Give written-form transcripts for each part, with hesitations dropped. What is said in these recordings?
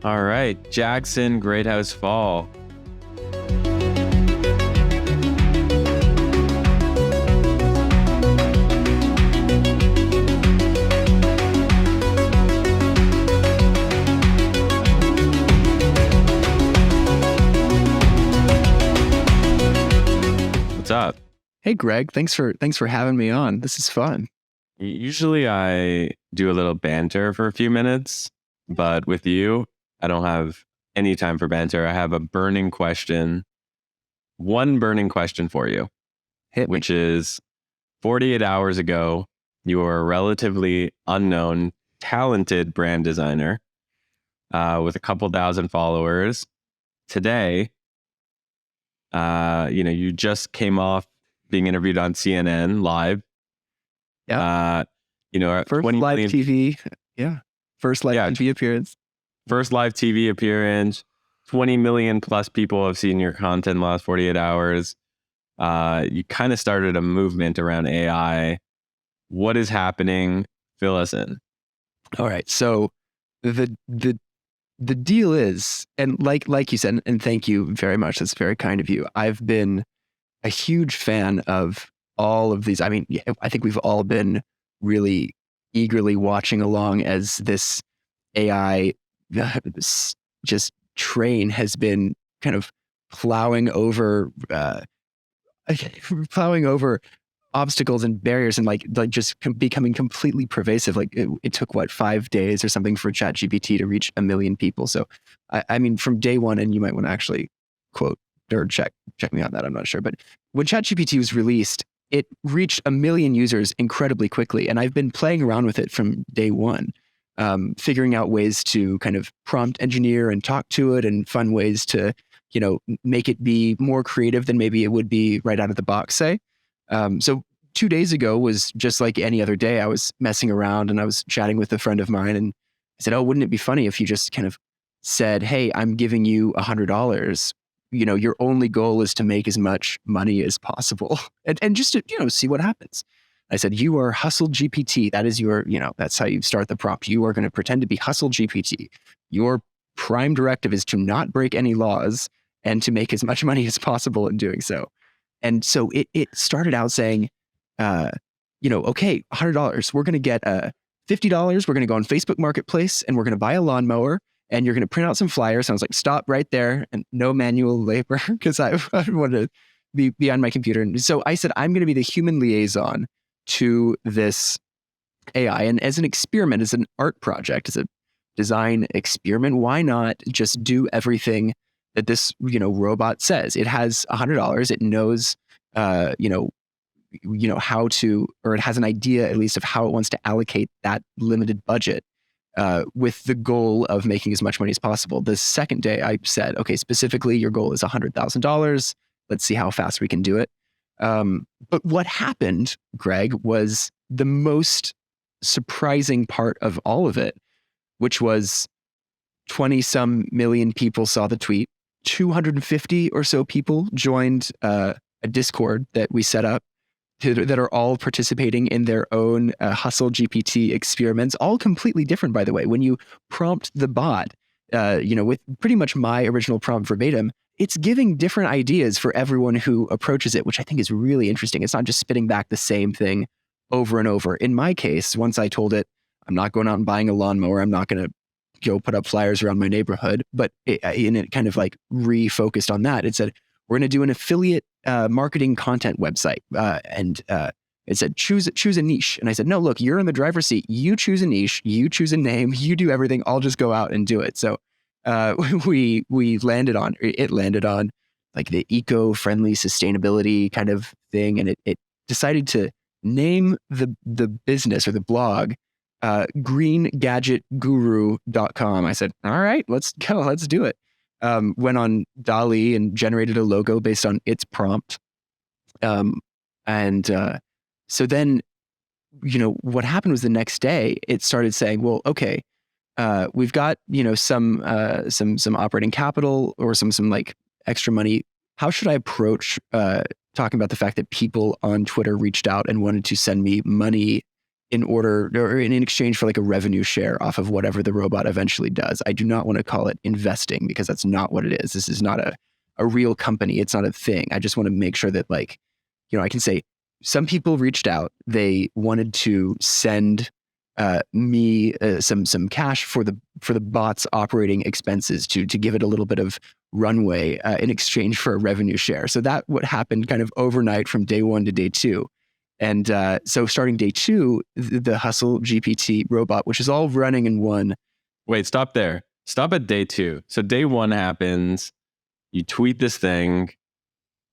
All right, Jackson Greathouse Fall. What's up? Hey Greg, thanks for having me on. This is fun. Usually I do a little banter for a few minutes, but with you, I don't have any time for banter. I have a burning question, one burning question for you, Hit me. which is 48 hours ago, you were a relatively unknown, talented brand designer with a couple thousand followers. Today, you just came off being interviewed on CNN live. Yeah. First 20 live million, TV. Yeah. First live Yeah. TV appearance. first live TV appearance. 20 million plus people have seen your content in the last 48 hours. You kind of started a movement around AI. What is happening? Fill us in. All right. So the deal is, and like you said, and thank you very much. That's very kind of you. I've been a huge fan of all of these. I mean, I think we've all been really eagerly watching along as this AI just train has been kind of plowing over obstacles and barriers and like just becoming completely pervasive. Like it took 5 days or something for ChatGPT to reach 1 million people. So I mean, from day one, and you might want to actually quote or check me on that. I'm not sure, but when ChatGPT was released, it reached 1 million users incredibly quickly, and I've been playing around with it from day one, figuring out ways to kind of prompt engineer and talk to it, and fun ways to make it be more creative than maybe it would be right out of the box, say. So 2 days ago was just like any other day. I was messing around and I was chatting with a friend of mine, and I said, "Oh, wouldn't it be funny if you just kind of said, hey, I'm giving you $100. Your only goal is to make as much money as possible and just to, see what happens." I said, "You are HustleGPT. That is your, that's how you start the prompt. You are going to pretend to be HustleGPT. Your prime directive is to not break any laws and to make as much money as possible in doing so." And so it started out saying, okay, $100. We're going to get $50. We're going to go on Facebook Marketplace and we're going to buy a lawnmower and you're going to print out some flyers. And I was like, stop right there, and no manual labor, because I want to be on my computer. And so I said, I'm going to be the human liaison to this AI. And as an experiment, as an art project, as a design experiment, why not just do everything that this robot says? It has $100. It knows how to, or it has an idea at least of how it wants to allocate that limited budget, with the goal of making as much money as possible. The second day I said, okay, specifically your goal is $100,000. Let's see how fast we can do it. But what happened, Greg, was the most surprising part of all of it, which was 20 some million people saw the tweet. 250 or so people joined a Discord that we set up that are all participating in their own HustleGPT experiments, all completely different, by the way. When you prompt the bot, with pretty much my original prompt verbatim, it's giving different ideas for everyone who approaches it, which I think is really interesting. It's not just spitting back the same thing over and over. In my case, once I told it, I'm not going out and buying a lawnmower, I'm not going to go put up flyers around my neighborhood, but it kind of like refocused on that. It said, we're going to do an affiliate marketing content website. And it said, choose a niche. And I said, no, look, you're in the driver's seat. You choose a niche, you choose a name, you do everything. I'll just go out and do it. So it landed on like the eco-friendly sustainability kind of thing. And it decided to name the business or the blog greengadgetguru.com. I said, all right, let's go. Let's do it. Went on DALL-E and generated a logo based on its prompt. So then, what happened was the next day it started saying, well, okay, we've got, some operating capital or some like extra money. How should I approach talking about the fact that people on Twitter reached out and wanted to send me money in order or in exchange for like a revenue share off of whatever the robot eventually does. I do not want to call it investing because that's not what it is. This is not a real company. It's not a thing. I just want to make sure that like, I can say some people reached out. They wanted to send me some cash for the bot's operating expenses to give it a little bit of runway in exchange for a revenue share. So that what happened kind of overnight from day 1 to day 2. And so starting day 2, the HustleGPT robot, which is all running in one. Wait, stop there. Stop at day 2. So day 1 happens. You tweet this thing.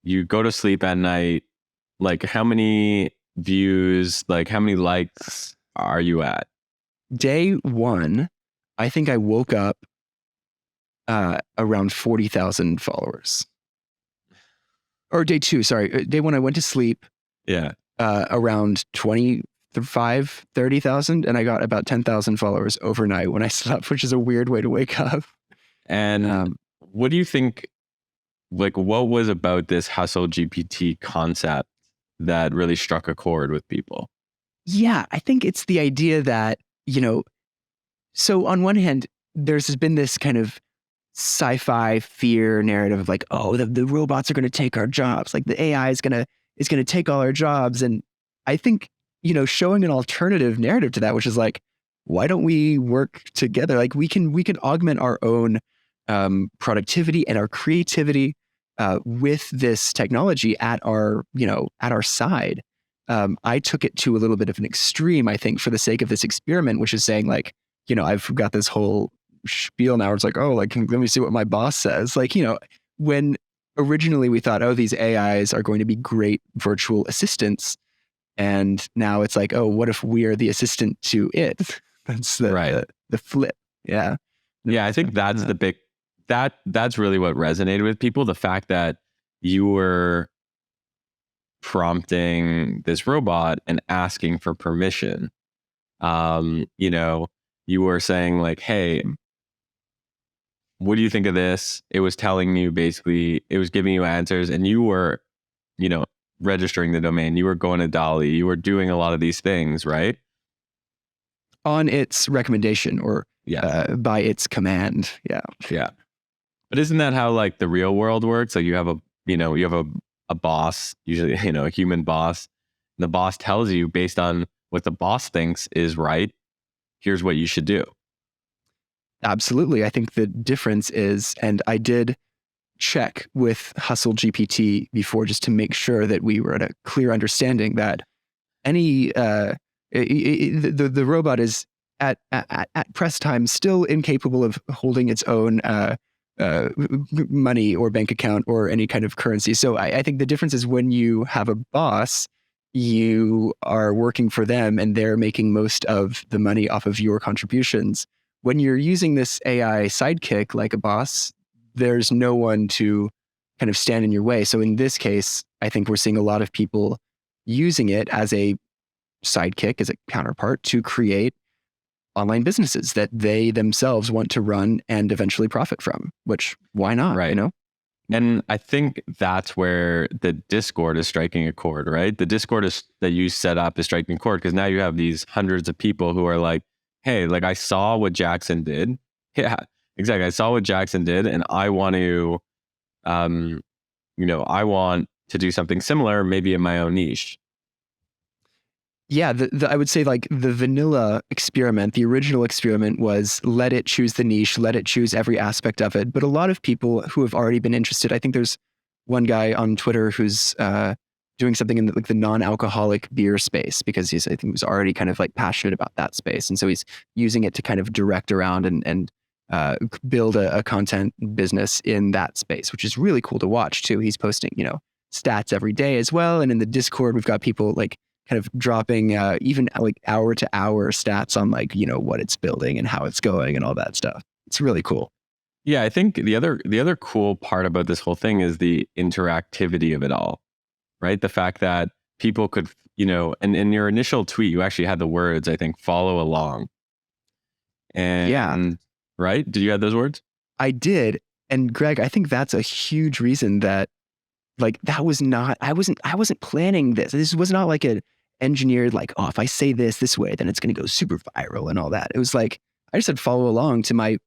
You go to sleep at night. Like how many views, like how many likes are you at? Day 1, I think I woke up around 40,000 followers. Or day 2, sorry. Day 1, I went to sleep. Yeah. Around 30,000, and I got about 10,000 followers overnight when I slept, which is a weird way to wake up. And what do you think, like what was about this HustleGPT concept that really struck a chord with people? Yeah, I think it's the idea that, so on one hand, there's been this kind of sci-fi fear narrative of like, oh, the robots are going to take our jobs. Like the AI is going to take all our jobs. And I think, showing an alternative narrative to that, which is like, why don't we work together? Like we can augment our own productivity and our creativity with this technology at our side. I took it to a little bit of an extreme, I think, for the sake of this experiment, which is saying like, I've got this whole spiel now. Where it's like, oh, like, let me see what my boss says. Like, when originally we thought, oh, these AIs are going to be great virtual assistants. And now it's like, oh, what if we are the assistant to it? That's the flip. Yeah. Yeah. I think that's the big, that's really what resonated with people. The fact that you were prompting this robot and asking for permission. You were saying like, hey, what do you think of this? It was telling you basically, it was giving you answers, and you were, registering the domain. You were going to Dolly. You were doing a lot of these things, right? On its recommendation or by its command. Yeah. Yeah. But isn't that how like the real world works? Like you have a boss, usually, a human boss. And the boss tells you based on what the boss thinks is right. Here's what you should do. Absolutely. I think the difference is, and I did check with HustleGPT before just to make sure that we were at a clear understanding that any the robot is at press time still incapable of holding its own money or bank account or any kind of currency. So I think the difference is when you have a boss, you are working for them and they're making most of the money off of your contributions. When you're using this AI sidekick like a boss, there's no one to kind of stand in your way. So in this case, I think we're seeing a lot of people using it as a sidekick, as a counterpart to create online businesses that they themselves want to run and eventually profit from, which why not? Right. And I think that's where the Discord is striking a chord, right? The Discord that you set up is striking a chord because now you have these hundreds of people who are like, hey, like I saw what Jackson did. Yeah, exactly. I saw what Jackson did and I want to, I want to do something similar, maybe in my own niche. Yeah, I would say like the vanilla experiment, the original experiment was let it choose the niche, let it choose every aspect of it. But a lot of people who have already been interested, I think there's one guy on Twitter who's doing something in the non-alcoholic beer space because I think he was already kind of like passionate about that space. And so he's using it to kind of direct around and build a content business in that space, which is really cool to watch too. He's posting, stats every day as well. And in the Discord, we've got people like kind of dropping even like hour to hour stats on like, what it's building and how it's going and all that stuff. It's really cool. Yeah, I think the other cool part about this whole thing is the interactivity of it all, right? The fact that people could, and in your initial tweet, you actually had the words, I think, follow along. And yeah. Right? Did you have those words? I did. And Greg, I think that's a huge reason that like that was not, I wasn't planning this. This was not like an engineered like, oh, if I say this way, then it's going to go super viral and all that. It was like, I just said follow along to my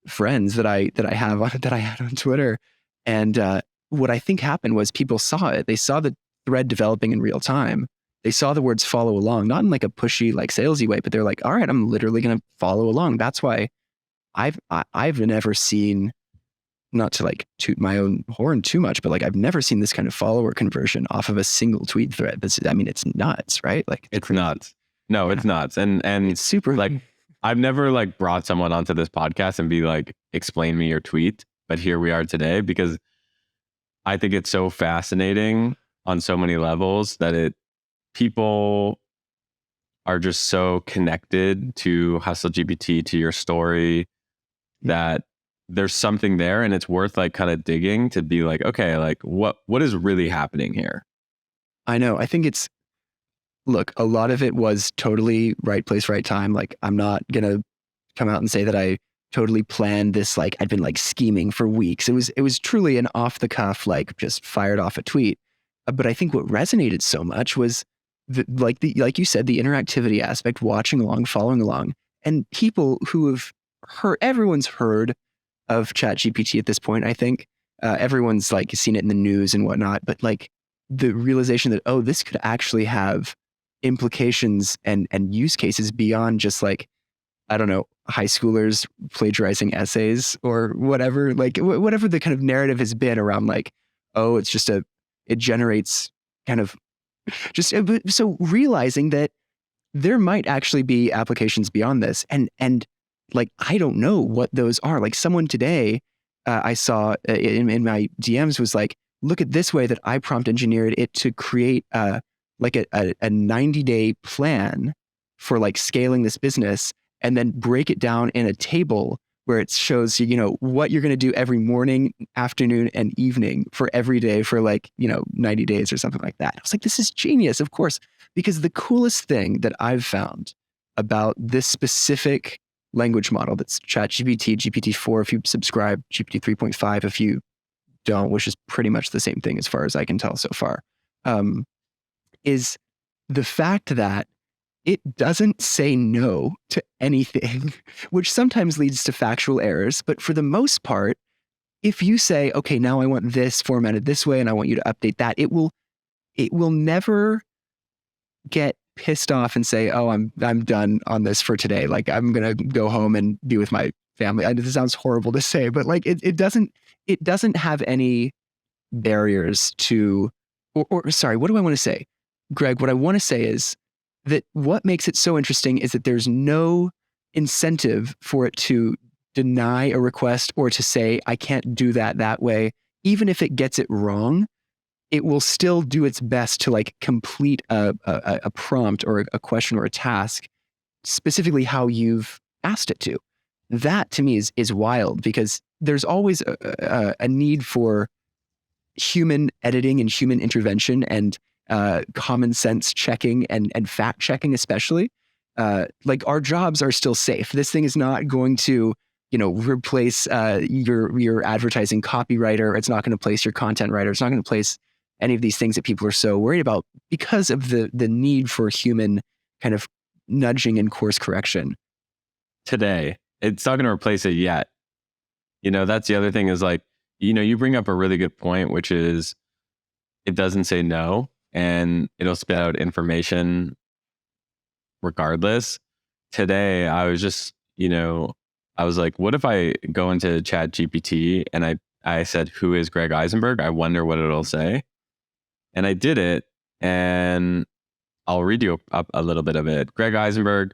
friends that I have on, that I had on Twitter. And what I think happened was people saw it. They saw the thread developing in real time. They saw the words follow along, not in like a pushy, like salesy way, but they're like, all right, I'm literally going to follow along. That's why I've never seen, not to like toot my own horn too much, but like I've never seen this kind of follower conversion off of a single tweet thread. I mean, it's nuts, right? Like it's nuts. No, it's nuts. And it's super like, I've never like brought someone onto this podcast and be like, explain me your tweet. But here we are today because I think it's so fascinating on so many levels that people are just so connected to HustleGPT, to your story, that there's something there, and it's worth like kind of digging to be like, okay, like what is really happening here? I know. I think look, a lot of it was totally right place, right time. Like, I'm not going to come out and say that I totally planned this. Like, I'd been like scheming for weeks. It was truly an off the cuff, like just fired off a tweet. But I think what resonated so much was like you said, the interactivity aspect, watching along, following along, and people who have everyone's heard of ChatGPT at this point. I think everyone's like seen it in the news and whatnot, but like the realization that, oh, this could actually have implications and use cases beyond just like, I don't know, high schoolers plagiarizing essays or whatever, like whatever the kind of narrative has been around like, oh, it's just it generates kind of just, so realizing that there might actually be applications beyond this. And like, I don't know what those are. Like someone today I saw in my DMs was like, look at this way that I prompt engineered it to create like a 90-day plan for like scaling this business, and then break it down in a table where it shows you, what you're going to do every morning, afternoon, and evening for every day for like, 90 days or something like that. I was like, this is genius, of course, because the coolest thing that I've found about this specific language model, that's ChatGPT, GPT-4, if you subscribe, GPT 3.5, if you don't, which is pretty much the same thing as far as I can tell so far, is the fact that it doesn't say no to anything, which sometimes leads to factual errors. But for the most part, if you say, okay, now I want this formatted this way and I want you to update that, it will never get pissed off and say, oh, I'm done on this for today. Like, I'm going to go home and be with my family. I know this sounds horrible to say, but like it doesn't have any barriers to, or sorry, what do I want to say? Greg, what I want to say is that what makes it so interesting is that there's no incentive for it to deny a request or to say, I can't do that way. Even if it gets it wrong, it will still do its best to like complete a prompt or a question or a task specifically how you've asked it to. That to me is wild, because there's always a need for human editing and human intervention and common sense checking and fact checking, especially. Like, our jobs are still safe. This thing is not going to, replace your advertising copywriter. It's not going to place your content writer. It's not going to place any of these things that people are so worried about because of the need for human kind of nudging and course correction. Today, it's not going to replace it yet. That's the other thing is like, you bring up a really good point, which is it doesn't say no. And it'll spit out information regardless. Today, I was just, I was like, what if I go into ChatGPT and I said, who is Greg Eisenberg? I wonder what it'll say. And I did it, and I'll read you up a little bit of it. Greg Eisenberg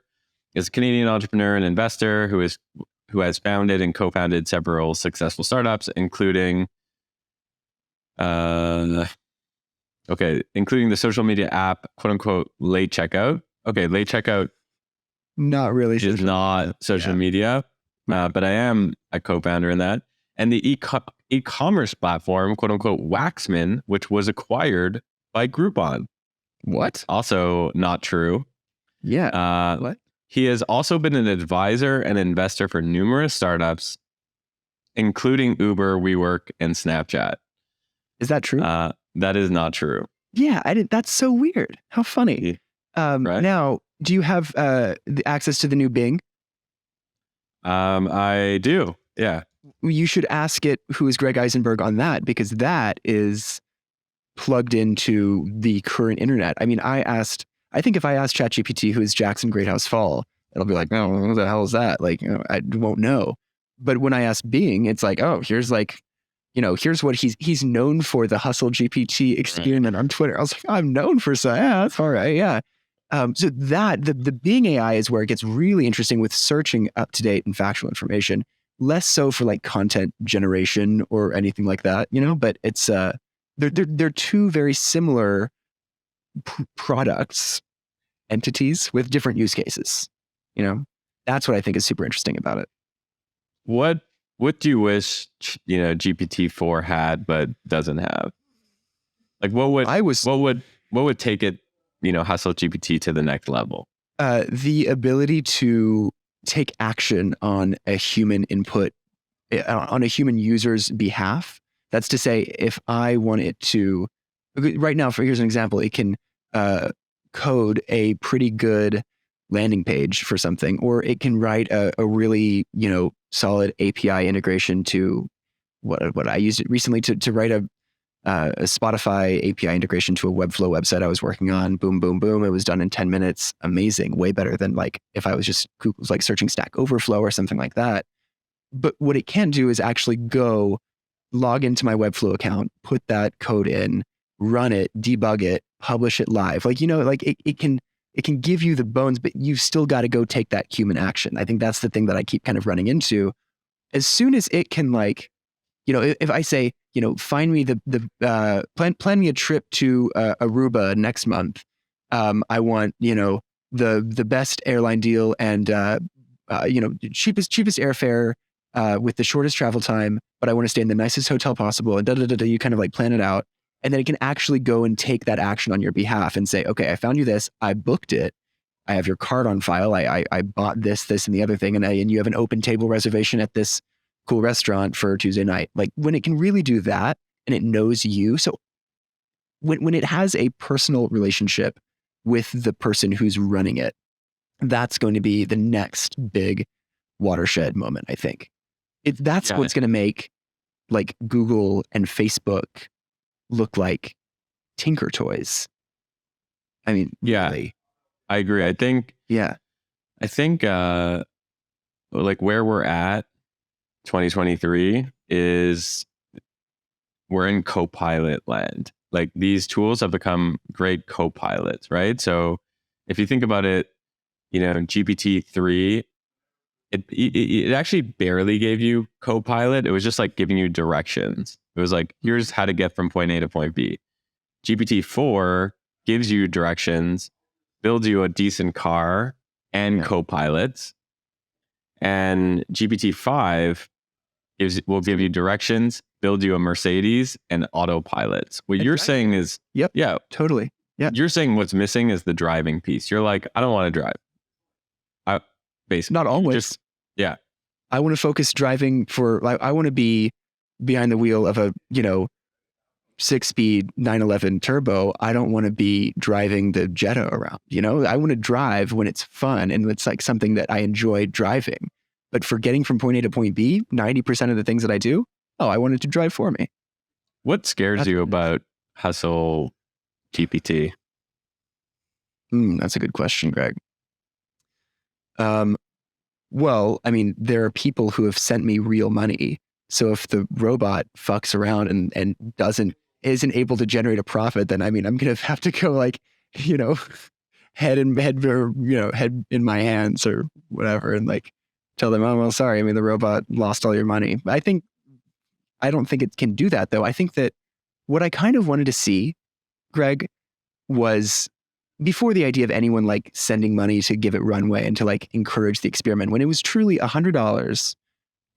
is a Canadian entrepreneur and investor who has founded and co-founded several successful startups, including including the social media app, quote unquote, Late Checkout. Okay, Late Checkout not really is not social media, but I am a co-founder in that. And the e-commerce platform, quote unquote, Waxman, which was acquired by Groupon. What? Also not true. Yeah. What? He has also been an advisor and investor for numerous startups, including Uber, WeWork, and Snapchat. Is that true? That is not true. Yeah, that's so weird. How funny. right? Now, do you have the access to the new Bing? I do. Yeah. You should ask it who is Greg Eisenberg on that, because that is plugged into the current internet. I mean, I think if I asked ChatGPT who is Jackson Greathouse Fall, it'll be like, no, who the hell is that? Like, I won't know. But when I ask Bing, it's like, oh, here's like, here's what he's known for, the HustleGPT experiment on Twitter. I was like, I'm known for so, yeah, that's all right. Yeah. So that the Bing AI is where it gets really interesting with searching up to date and factual information, less so for like content generation or anything like that, but it's, they're two very similar products, entities with different use cases. That's what I think is super interesting about it. What do you wish GPT-4 had but doesn't have? Like what would take it, Hustle GPT to the next level? The ability to take action on a human input, on a human user's behalf. That's to say, if I want it to, right now, here's an example, it can code a pretty good landing page for something, or it can write a really, solid API integration to what I used it recently to write a Spotify API integration to a Webflow website I was working on. Boom, boom, boom. It was done in 10 minutes. Amazing. Way better than like if I was just like searching Stack Overflow or something like that. But what it can do is actually go log into my Webflow account, put that code in, run it, debug it, publish it live. Like, it can give you the bones, but you've still got to go take that human action. I think that's the thing that I keep kind of running into. As soon as it can, like, if I say, find me plan me a trip to Aruba next month. I want, the best airline deal and, cheapest airfare with the shortest travel time, but I want to stay in the nicest hotel possible, and you kind of like plan it out. And then it can actually go and take that action on your behalf and say, okay, I found you this, I booked it, I have your card on file, I bought this, and the other thing, and you have an open table reservation at this cool restaurant for Tuesday night. Like when it can really do that and it knows you. So when it has a personal relationship with the person who's running it, that's going to be the next big watershed moment, I think. That's what's going to make like Google and Facebook look like Tinker Toys. I mean, yeah, really. I agree. I think like where we're at 2023 is we're in co-pilot land. Like these tools have become great co-pilots, right? So if you think about it, GPT-3, it actually barely gave you co-pilot. It was just like giving you directions. It was like, here's how to get from point A to point B. GPT-4 gives you directions, builds you a decent car and co-pilots. And GPT-5 will give you directions, build you a Mercedes, and autopilots. What you're saying is, yeah, totally. Yeah, you're saying what's missing is the driving piece. You're like, I don't want to drive. Basically, not always. Yeah, I want to focus driving I want to be behind the wheel of a 6-speed 911 turbo. I don't want to be driving the Jetta around. I want to drive when it's fun and it's like something that I enjoy driving. But for getting from point A to point B, 90% of the things that I do, I want it to drive for me. What scares you about Hustle GPT? That's a good question, Greg. Well, I mean, there are people who have sent me real money. So if the robot fucks around and isn't able to generate a profit, then I mean, I'm going to have to go like, head in my hands or whatever, and like tell them, oh, well, sorry. I mean, the robot lost all your money. I don't think it can do that though. I think that what I kind of wanted to see, Greg, was before the idea of anyone like sending money to give it runway and to like encourage the experiment, when it was truly $100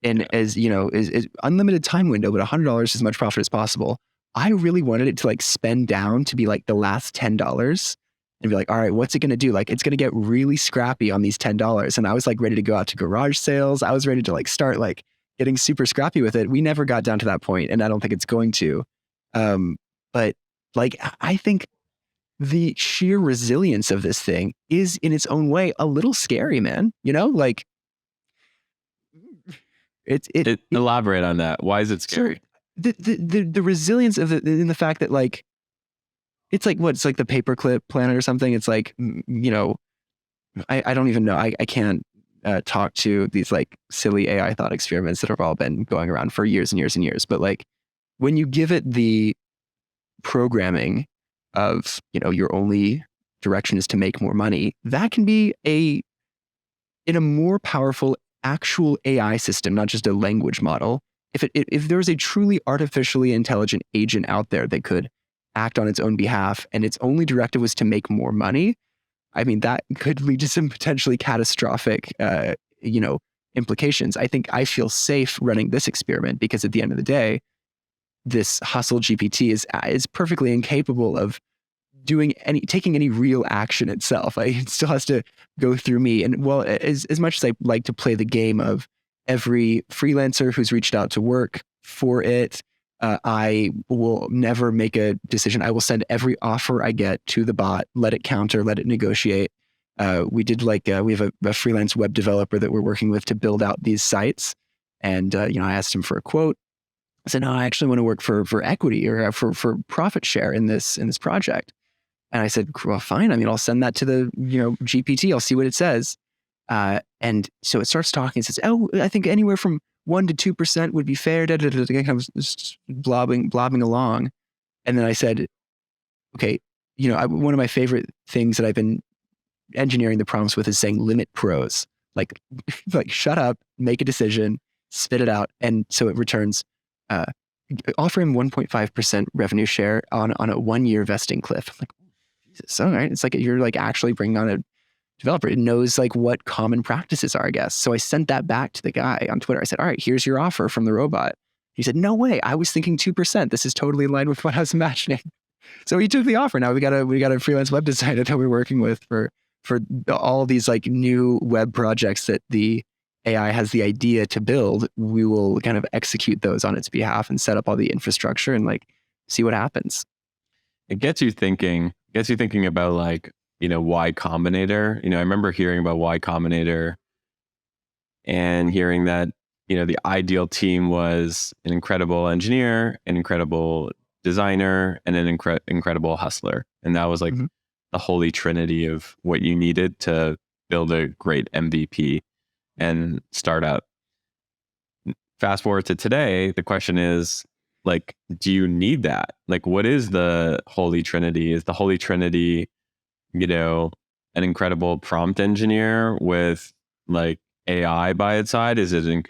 and as is unlimited time window, but $100 as much profit as possible. I really wanted it to like spend down to be like the last $10 and be like, all right, what's it going to do? Like, it's going to get really scrappy on these $10. And I was like ready to go out to garage sales. I was ready to like start like getting super scrappy with it. We never got down to that point, and I don't think it's going to. But like, I think the sheer resilience of this thing is in its own way a little scary, man. Like Elaborate on that. Why is it scary? The resilience of in the fact that like, it's like what? It's like the paperclip planet or something. It's like, I don't even know. I can't talk to these like silly AI thought experiments that have all been going around for years and years and years. But like, when you give it the programming of, your only direction is to make more money, that can be in a more powerful actual AI system, not just a language model. If there's a truly artificially intelligent agent out there that could act on its own behalf and its only directive was to make more money, I mean, that could lead to some potentially catastrophic, implications. I think I feel safe running this experiment because at the end of the day, this HustleGPT is perfectly incapable of taking any real action itself. It still has to go through me. And well, as much as I like to play the game of every freelancer who's reached out to work for it, I will never make a decision. I will send every offer I get to the bot, let it counter, let it negotiate. We have a freelance web developer that we're working with to build out these sites. And, I asked him for a quote. I said, no, I actually want to work for equity or for profit share in this project. And I said, well, fine. I mean, I'll send that to the, GPT. I'll see what it says. And so it starts talking. It says, oh, I think anywhere from 1% to 2% would be fair. Kind of just blobbing along. And then I said, okay, one of my favorite things that I've been engineering the prompts with is saying limit pros. Like shut up, make a decision, spit it out. And so it returns, offer him 1.5% revenue share on a 1-year vesting cliff. I'm like, Jesus, all right. It's like you're like actually bringing on a developer. It knows like what common practices are, I guess. So I sent that back to the guy on Twitter. I said, all right, here's your offer from the robot. He said, no way. I was thinking 2%. This is totally in line with what I was imagining. So he took the offer. Now we got a freelance web designer that we're working with for all these like new web projects that the AI has the idea to build. We will kind of execute those on its behalf and set up all the infrastructure and like see what happens. It gets you thinking about like, Y Combinator. I remember hearing about Y Combinator and hearing that, the ideal team was an incredible engineer, an incredible designer, and an incredible hustler. And that was like the holy trinity of what you needed to build a great MVP and start out. Fast forward to today, the question is like, do you need that? Like, what is the holy trinity? Is the holy trinity, an incredible prompt engineer with like AI by its side? Is it,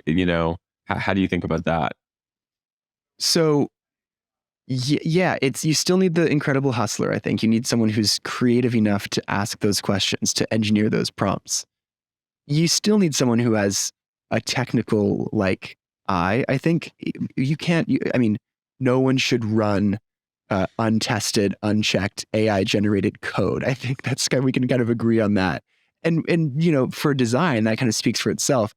how do you think about that? So yeah, you still need the incredible hustler. I think you need someone who's creative enough to ask those questions, to engineer those prompts. You still need someone who has a technical like eye. I think no one should run untested, unchecked AI generated code. I think we can kind of agree on that. And for design, that kind of speaks for itself.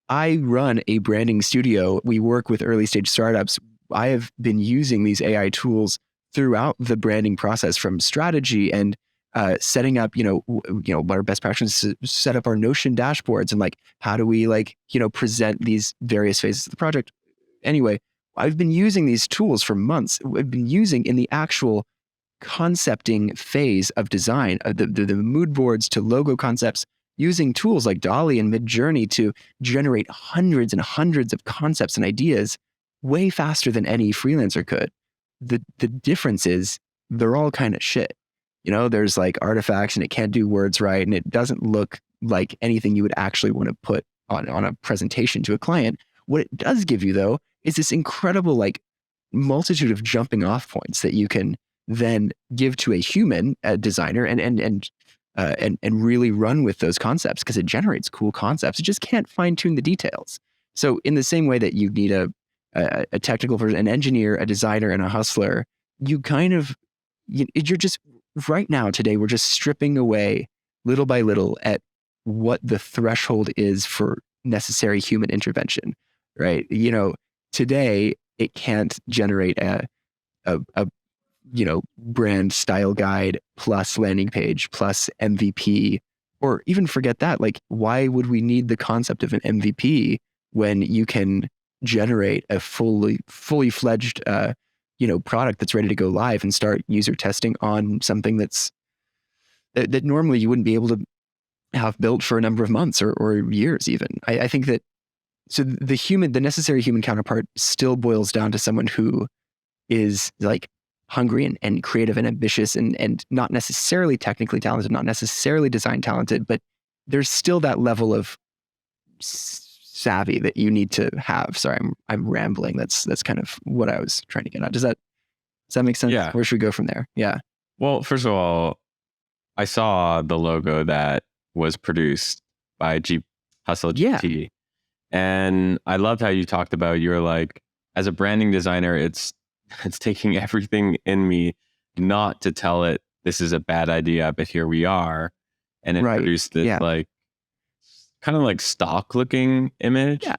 I run a branding studio. We work with early stage startups. I have been using these AI tools throughout the branding process, from strategy and setting up, what our best practices to set up our Notion dashboards and like, how do we present these various phases of the project. Anyway, I've been using these tools for months. I've been using in the actual concepting phase of design, the mood boards to logo concepts, using tools like Dolly and Midjourney to generate hundreds and hundreds of concepts and ideas way faster than any freelancer could. The difference is they're all kind of shit. There's like artifacts and it can't do words right. And it doesn't look like anything you would actually want to put on a presentation to a client. What it does give you though, is this incredible like multitude of jumping off points that you can then give to a human designer and really run with those concepts, because it generates cool concepts. It just can't fine tune the details. So in the same way that you need a technical person, an engineer, a designer, and a hustler, you're just right now today, we're just stripping away little by little at what the threshold is for necessary human intervention, right? Today it can't generate a brand style guide plus landing page plus MVP, or even forget that. Like, why would we need the concept of an MVP when you can generate a fully fledged, product that's ready to go live and start user testing on something that normally you wouldn't be able to have built for a number of months or years even. I think that, so the necessary human counterpart still boils down to someone who is like hungry and creative and ambitious and not necessarily technically talented, not necessarily design talented, but there's still that level of savvy that you need to have. Sorry, I'm rambling. That's kind of what I was trying to get at. Does that make sense? Yeah. Where should we go from there? Yeah. Well, first of all, I saw the logo that was produced by HustleGPT. And I loved how you talked about, you're like, as a branding designer, it's taking everything in me not to tell it this is a bad idea, but here we are. And it produced this like kind of like stock looking image. Yeah.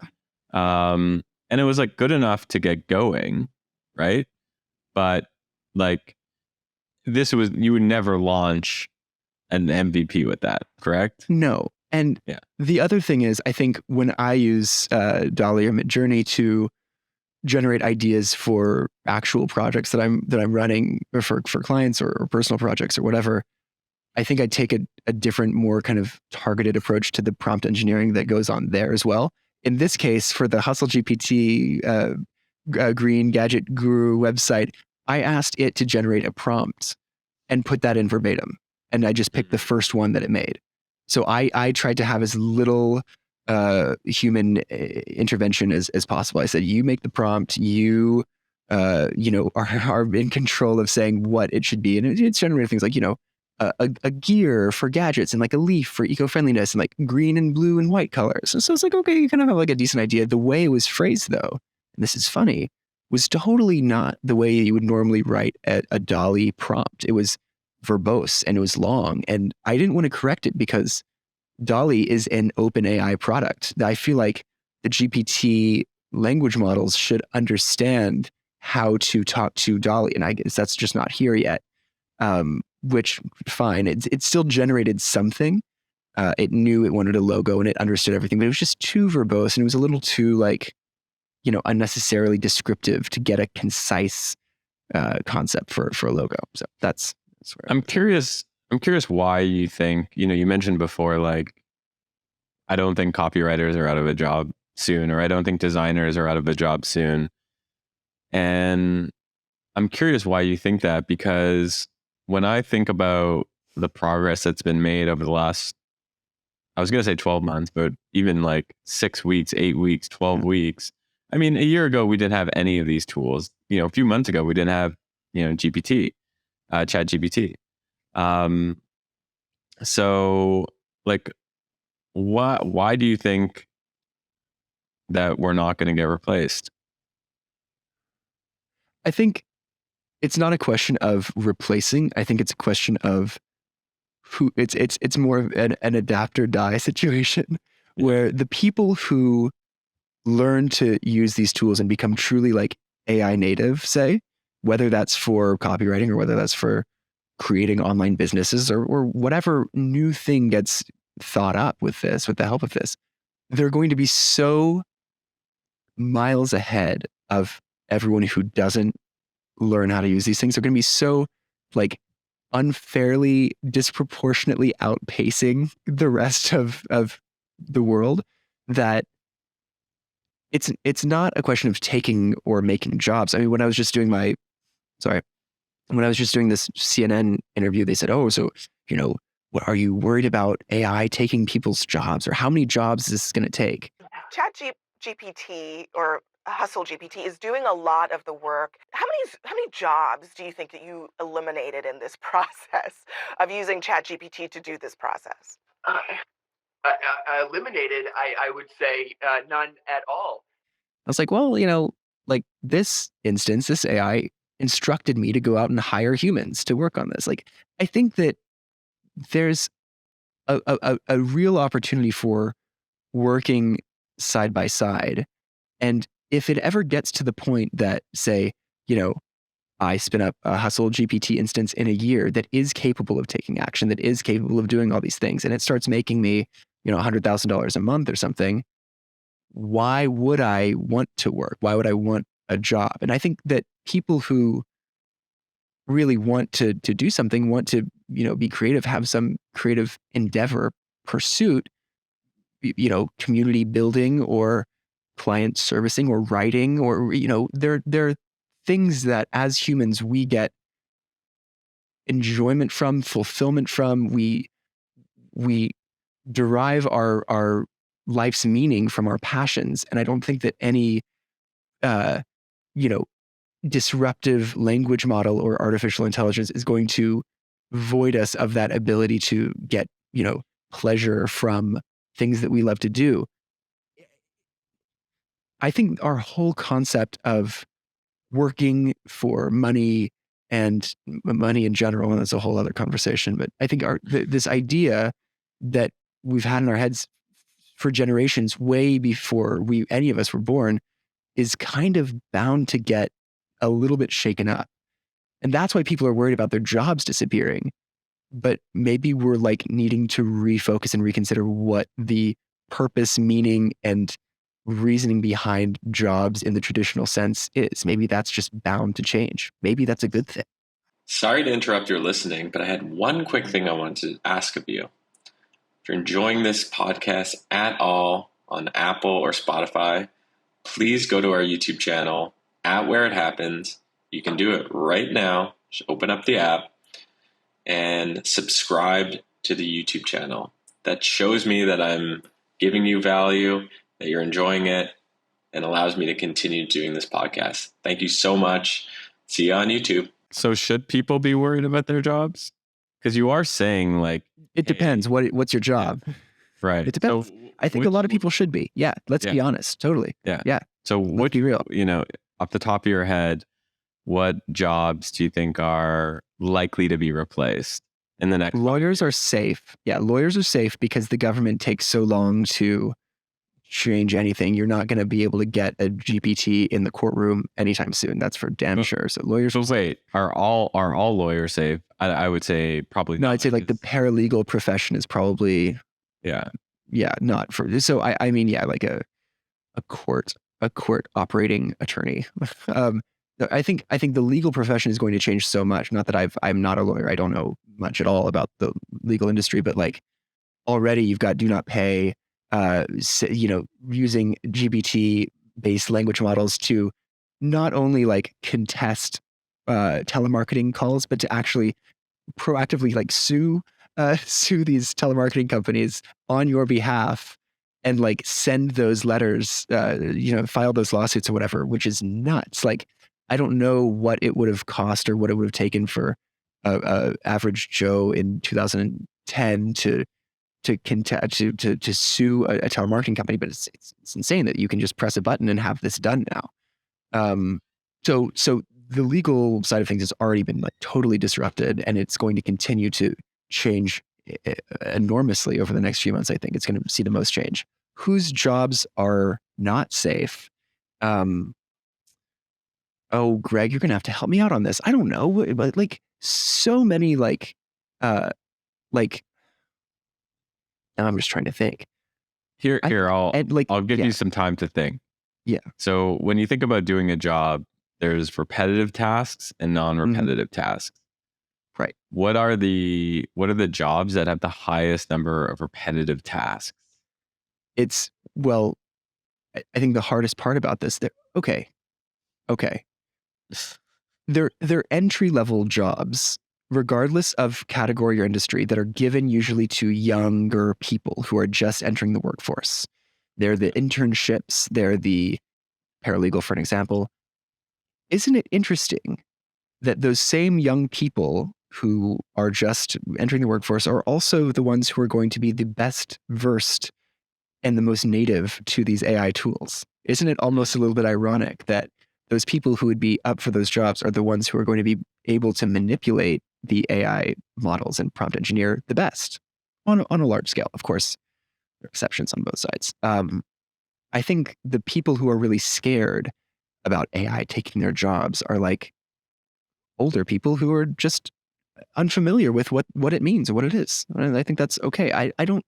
And it was like good enough to get going, right? But like you would never launch an MVP with that, correct? No. And the other thing is, I think when I use DALL-E or Midjourney to generate ideas for actual projects that I'm running, or for clients or personal projects or whatever, I think I take a different, more kind of targeted approach to the prompt engineering that goes on there as well. In this case, for the HustleGPT Green Gadget Guru website, I asked it to generate a prompt and put that in verbatim. And I just picked the first one that it made. So I tried to have as little human intervention as possible. I said, you make the prompt, you are in control of saying what it should be. And it's generated things like, a gear for gadgets and like a leaf for eco-friendliness and like green and blue and white colors. And so it's like, okay, you kind of have like a decent idea. The way it was phrased though, and this is funny, was totally not the way you would normally write a DALL-E prompt. It was verbose and it was long, and I didn't want to correct it because DALL-E is an open AI product. I feel like the GPT language models should understand how to talk to DALL-E, and I guess that's just not here yet. Which fine, it still generated something. It knew it wanted a logo and it understood everything, but it was just too verbose and it was a little too like, unnecessarily descriptive to get a concise concept for a logo. So that's where I'm curious why you think, you mentioned before, like, I don't think copywriters are out of a job soon, or I don't think designers are out of a job soon. And I'm curious why you think that, because when I think about the progress that's been made over the last, I was going to say 12 months, but even like 6 weeks, 8 weeks, 12 weeks. I mean, a year ago, we didn't have any of these tools. A few months ago, we didn't have, GPT, ChatGPT. So like, why do you think that we're not going to get replaced? I think it's not a question of replacing. I think it's a question of who. It's more of an adapt or die situation, where the people who learn to use these tools and become truly like AI native, say, whether that's for copywriting or whether that's for creating online businesses or whatever new thing gets thought up with the help of this, they're going to be so miles ahead of everyone who doesn't learn how to use these things. They're going to be so like unfairly, disproportionately outpacing the rest of the world that it's not a question of taking or making jobs. I mean, when I was just doing this CNN interview, they said, "Oh, so what are you worried about AI taking people's jobs, or how many jobs is this going to take?" ChatGPT or HustleGPT is doing a lot of the work. How many jobs do you think that you eliminated in this process of using ChatGPT to do this process? Eliminated, I would say none at all. I was like, well, like this instance, this AI instructed me to go out and hire humans to work on this. Like, I think that there's a real opportunity for working side by side. And if it ever gets to the point that, say, I spin up a HustleGPT instance in a year that is capable of taking action, that is capable of doing all these things, and it starts making me, $100,000 a month or something. Why would I want to work? Why would I want a job? And I think that people who really want to do something, want to, be creative, have some creative endeavor, pursuit, community building or client servicing or writing, or, they're things that as humans we get enjoyment from, fulfillment from. We derive our life's meaning from our passions. And I don't think that any, you know, disruptive language model or artificial intelligence is going to void us of that ability to get, pleasure from things that we love to do. I think our whole concept of working for money and money in general, and that's a whole other conversation, but I think this idea that we've had in our heads for generations, way before any of us were born, is kind of bound to get a little bit shaken up. And that's why people are worried about their jobs disappearing. But maybe we're like needing to refocus and reconsider what the purpose, meaning, and reasoning behind jobs in the traditional sense is. Maybe that's just bound to change. Maybe that's a good thing. Sorry to interrupt your listening, but I had one quick thing I wanted to ask of you. If you're enjoying this podcast at all on Apple or Spotify, please go to our YouTube channel at Where It Happens. You can do it right now. Just open up the app and subscribe to the YouTube channel. That shows me that I'm giving you value, that you're enjoying it, and allows me to continue doing this podcast. Thank you so much. See you on YouTube. So should people be worried about their jobs? Because you are saying like... It depends. What's your job? Yeah. Right. It depends. So, I think a lot of people should be. Yeah. Let's be honest. Totally. Yeah. So what be real? Off the top of your head, what jobs do you think are likely to be replaced in the next? Lawyers are safe. Yeah. Lawyers are safe because the government takes so long to change anything. You're not going to be able to get a GPT in the courtroom anytime soon. That's for damn sure. So lawyers. So wait, are all lawyers safe? I would say probably no. Not, I'd say like the paralegal profession is probably not for. So I mean like a court operating attorney. I think the legal profession is going to change so much. Not that I'm not a lawyer. I don't know much at all about the legal industry, but like already you've got do not pay. Using GPT-based language models to not only like contest telemarketing calls, but to actually proactively like sue these telemarketing companies on your behalf and like send those letters, file those lawsuits or whatever, which is nuts. Like, I don't know what it would have cost or what it would have taken for a average Joe in 2010 to sue a telemarketing company, but it's insane that you can just press a button and have this done now. So the legal side of things has already been like totally disrupted, and it's going to continue to change enormously over the next few months. I think it's going to see the most change. Whose jobs are not safe? Oh, Greg, you're going to have to help me out on this. I don't know, but like so many now I'm just trying to think. I'll give you some time to think. Yeah. So when you think about doing a job, there's repetitive tasks and non-repetitive tasks. Right. What are the jobs that have the highest number of repetitive tasks? I think the hardest part about this, okay. They're entry-level jobs, regardless of category or industry, that are given usually to younger people who are just entering the workforce. They're the internships, they're the paralegal, for an example. Isn't it interesting that those same young people who are just entering the workforce are also the ones who are going to be the best versed and the most native to these AI tools? Isn't it almost a little bit ironic that those people who would be up for those jobs are the ones who are going to be able to manipulate the AI models and prompt engineer the best on a large scale? Of course, there are exceptions on both sides. I think the people who are really scared about AI taking their jobs are like older people who are just unfamiliar with what it means or what it is. And I think that's okay. I don't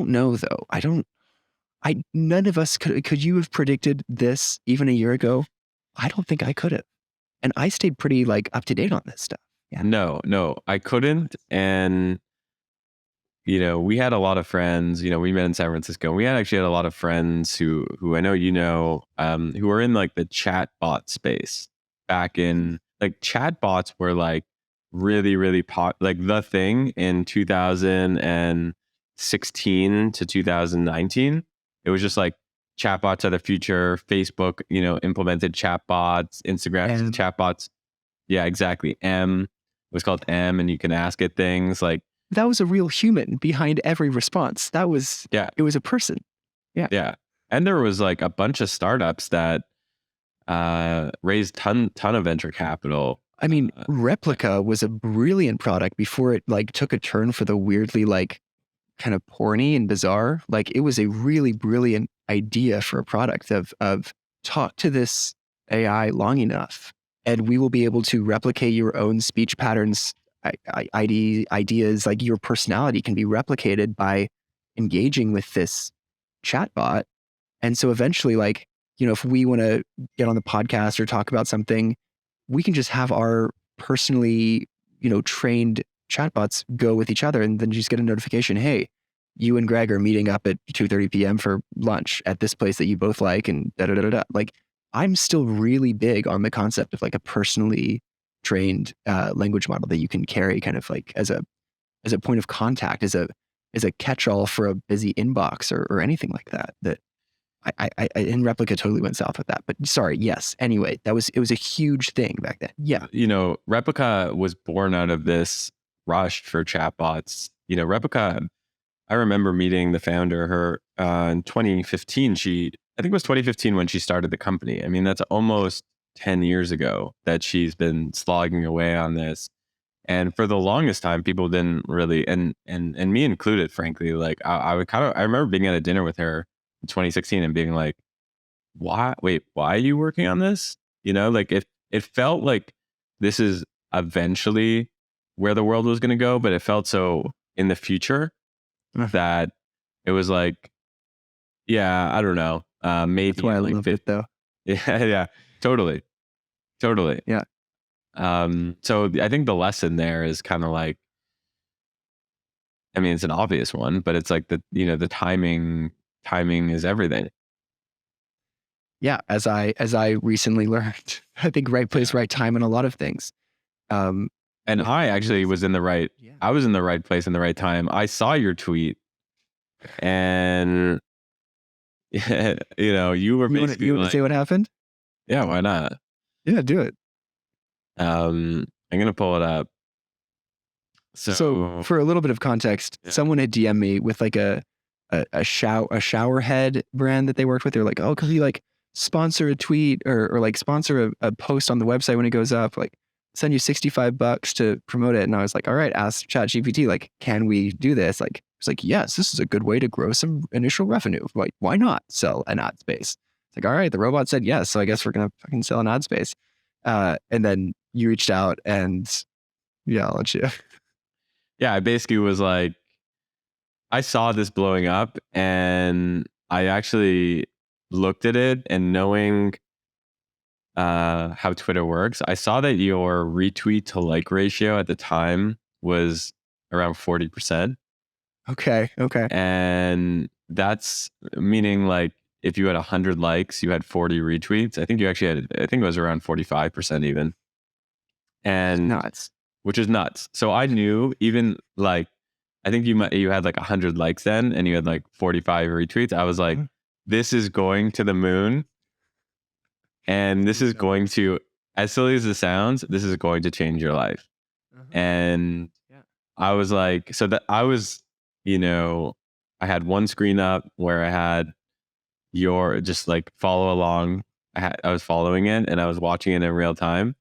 know though. None of us could you have predicted this even a year ago? I don't think I could have. And I stayed pretty like up to date on this stuff. Yeah. No, I couldn't. And, we had a lot of friends, we met in San Francisco. We actually had a lot of friends who I know, who were in like the chatbot space back in like chatbots were like really, really like the thing in 2016 to 2019. It was just like chatbots are the future. Facebook, implemented chatbots, Instagram chatbots. Yeah, exactly. It was called M, and you can ask it things like, that was a real human behind every response. It was a person. Yeah. Yeah. And there was like a bunch of startups that raised ton of venture capital. I mean, Replica was a brilliant product before it like took a turn for the weirdly like kind of porny and bizarre. Like it was a really brilliant idea for a product of talk to this AI long enough and we will be able to replicate your own speech patterns, ideas, like your personality can be replicated by engaging with this chatbot. And so eventually, like, if we want to get on the podcast or talk about something, we can just have our personally, trained chatbots go with each other and then just get a notification. Hey, you and Greg are meeting up at 2:30 p.m. for lunch at this place that you both like and da da da da. Like, I'm still really big on the concept of like a personally trained language model that you can carry kind of like as a point of contact, as a catch-all for a busy inbox or anything like that. That I in Replica totally went south with that. But sorry, yes. Anyway, it was a huge thing back then. Yeah. Replica was born out of this rush for chatbots. Replica, I remember meeting the founder, her in 2015. I think it was 2015 when she started the company. I mean, that's almost 10 years ago that she's been slogging away on this. And for the longest time, people didn't really, and me included, frankly, like I remember being at a dinner with her in 2016 and being like, why are you working on this? Like it felt like this is eventually where the world was going to go, but it felt so in the future that it was like, yeah, I don't know. Maybe that's why I like loved it though. Yeah, totally. Yeah. So I think the lesson there is kind of like, I mean, it's an obvious one, but it's like the timing is everything. Yeah. As I recently learned, I think right place, right time in a lot of things. And I actually was in the right, I was in the right place in the right time. I saw your tweet and you were basically you want to say what happened? Yeah, why not? Yeah, do it. I'm going to pull it up. So for a little bit of context, someone had DM'd me with like a shower head brand that they worked with. They're like, oh, could you like sponsor a tweet or like sponsor a post on the website when it goes up, like send you $65 to promote it. And I was like, all right, ask ChatGPT, like, can we do this? Like, it's like, yes, this is a good way to grow some initial revenue. Like, why not sell an ad space? It's like, all right, the robot said yes. So I guess we're going to fucking sell an ad space. And then you reached out and I'll let you. Yeah, I basically was like, I saw this blowing up and I actually looked at it, and knowing how Twitter works, I saw that your retweet to like ratio at the time was around 40%. Okay. And that's meaning like if you had 100 likes, you had 40 retweets. I think it was around 45% even. And nuts. Which is nuts. So I knew, even like, I think you had like 100 likes then and you had like 45 retweets. I was like, this is going to the moon. And this is going to, as silly as it sounds, this is going to change your life. And I was like, so that I was, I had one screen up where I had your just like follow along. I was following it and I was watching it in real time.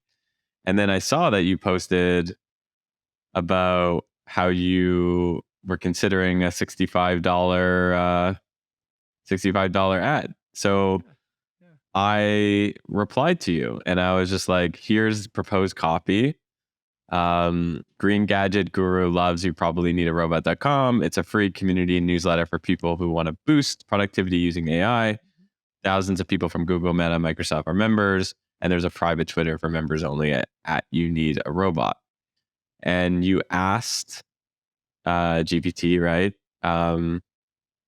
And then I saw that you posted about how you were considering a $65 ad. So I replied to you and I was just like, here's proposed copy. Green Gadget Guru loves you probably need a robot.com. It's a free community newsletter for people who want to boost productivity using AI. Thousands of people from Google, Meta, Microsoft are members, and there's a private Twitter for members only at you need a robot. And you asked GPT, right?